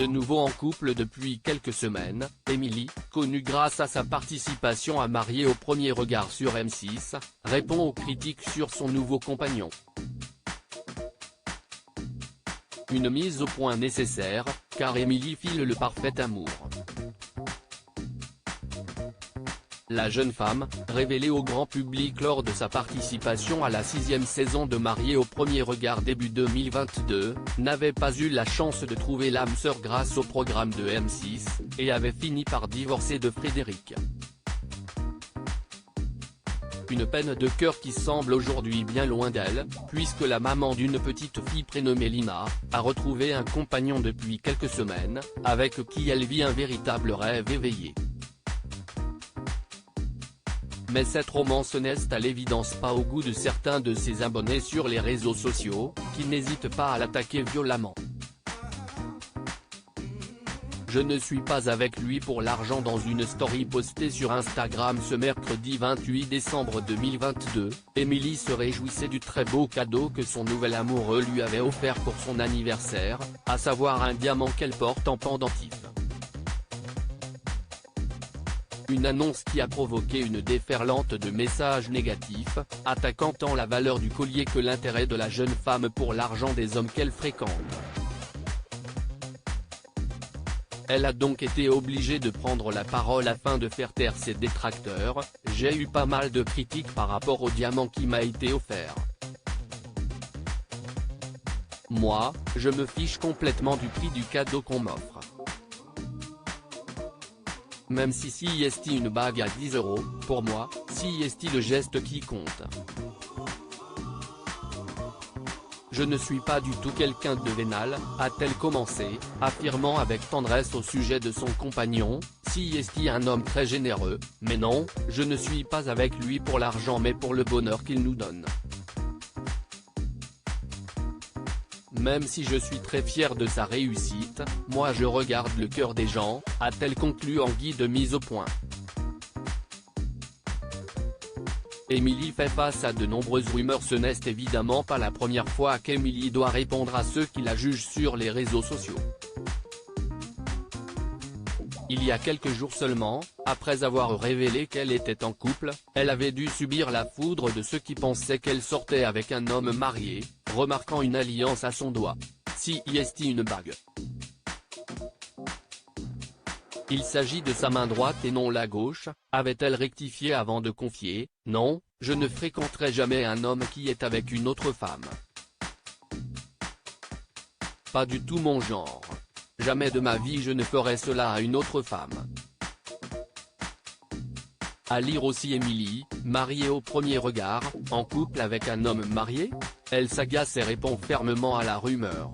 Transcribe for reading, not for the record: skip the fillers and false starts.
De nouveau en couple depuis quelques semaines, Émilie, connue grâce à sa participation à Mariés au premier regard sur M6, répond aux critiques sur son nouveau compagnon. Une mise au point nécessaire, car Émilie file le parfait amour. La jeune femme, révélée au grand public lors de sa participation à la 6e saison de Mariés au premier regard début 2022, n'avait pas eu la chance de trouver l'âme sœur grâce au programme de M6, et avait fini par divorcer de Frédéric. Une peine de cœur qui semble aujourd'hui bien loin d'elle, puisque la maman d'une petite fille prénommée Lina, a retrouvé un compagnon depuis quelques semaines, avec qui elle vit un véritable rêve éveillé. Mais cette romance n'est à l'évidence pas au goût de certains de ses abonnés sur les réseaux sociaux, qui n'hésitent pas à l'attaquer violemment. Je ne suis pas avec lui pour l'argent. Dans une story postée sur Instagram ce mercredi 28 décembre 2022, Émilie se réjouissait du très beau cadeau que son nouvel amoureux lui avait offert pour son anniversaire, à savoir un diamant qu'elle porte en pendentif. Une annonce qui a provoqué une déferlante de messages négatifs, attaquant tant la valeur du collier que l'intérêt de la jeune femme pour l'argent des hommes qu'elle fréquente. Elle a donc été obligée de prendre la parole afin de faire taire ses détracteurs. J'ai eu pas mal de critiques par rapport au diamant qui m'a été offert. Moi, je me fiche complètement du prix du cadeau qu'on m'offre. Même si est une bague à 10 €, pour moi, est le geste qui compte. Je ne suis pas du tout quelqu'un de vénal, a-t-elle commencé, affirmant avec tendresse au sujet de son compagnon, est un homme très généreux, mais non, je ne suis pas avec lui pour l'argent mais pour le bonheur qu'il nous donne. Même si je suis très fier de sa réussite, moi je regarde le cœur des gens, a-t-elle conclu en guise de mise au point. Émilie fait face à de nombreuses rumeurs. Ce n'est évidemment pas la première fois qu'Émilie doit répondre à ceux qui la jugent sur les réseaux sociaux. Il y a quelques jours seulement, après avoir révélé qu'elle était en couple, elle avait dû subir la foudre de ceux qui pensaient qu'elle sortait avec un homme marié, remarquant une alliance à son doigt. Est une bague. Il s'agit de sa main droite et non la gauche, avait-elle rectifié avant de confier, non, je ne fréquenterai jamais un homme qui est avec une autre femme. Pas du tout mon genre. Jamais de ma vie je ne ferai cela à une autre femme. À lire aussi Émilie, mariée au premier regard, en couple avec un homme marié ? Elle s'agace et répond fermement à la rumeur.